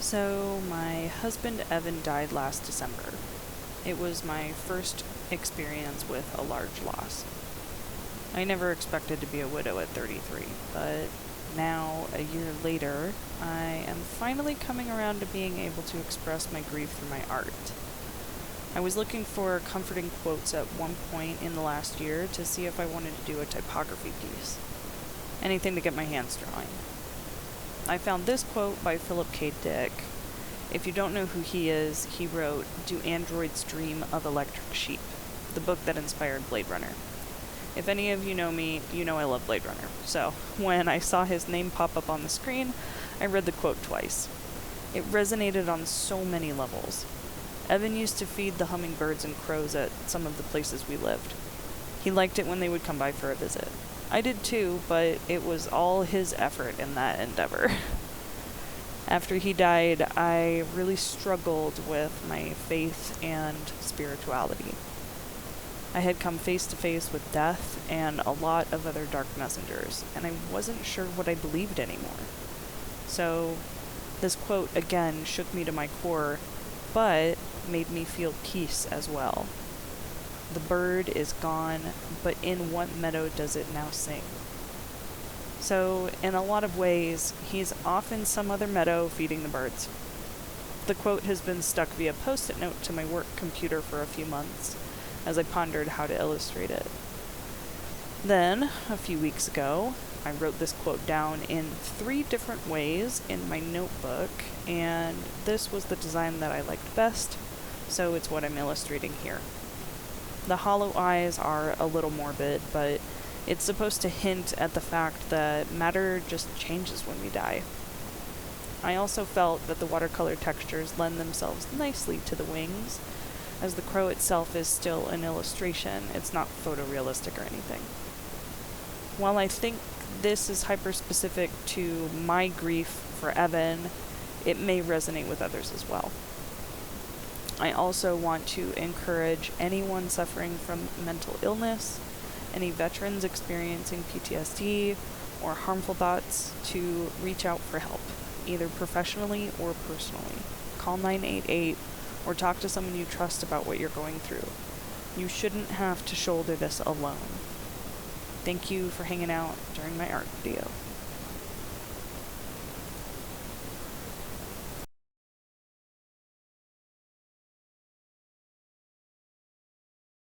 So, my husband Evan died last December. It was my first experience with a large loss. I never expected to be a widow at 33, but now, a year later, I am finally coming around to being able to express my grief through my art. I was looking for comforting quotes at one point in the last year to see if I wanted to do a typography piece. Anything to get my hands drawing. I found this quote by Philip K. Dick. If you don't know who he is, he wrote Do Androids Dream of Electric Sheep, the book that inspired Blade Runner. If any of you know me, you know I love Blade Runner. So, when I saw his name pop up on the screen, I read the quote twice. It resonated on so many levels. Evan used to feed the hummingbirds and crows at some of the places we lived. He liked it when they would come by for a visit. I did too, but it was all his effort in that endeavor. After he died, I really struggled with my faith and spirituality. I had come face to face with death and a lot of other dark messengers, and I wasn't sure what I believed anymore. So, this quote again shook me to my core, but made me feel peace as well. The bird is gone, but in what meadow does it now sing? So, in a lot of ways, he's off in some other meadow feeding the birds. The quote has been stuck via post-it note to my work computer for a few months, as I pondered how to illustrate it. Then, a few weeks ago, I wrote this quote down in 3 different ways in my notebook, and this was the design that I liked best, so it's what I'm illustrating here. The hollow eyes are a little morbid, but it's supposed to hint at the fact that matter just changes when we die. I also felt that the watercolor textures lend themselves nicely to the wings, as the crow itself is still an illustration, it's not photorealistic or anything. While I think this is hyper-specific to my grief for Evan, it may resonate with others as well. I also want to encourage anyone suffering from mental illness, any veterans experiencing PTSD or harmful thoughts to reach out for help, either professionally or personally. Call 988 or talk to someone you trust about what you're going through. You shouldn't have to shoulder this alone. Thank you for hanging out during my art video.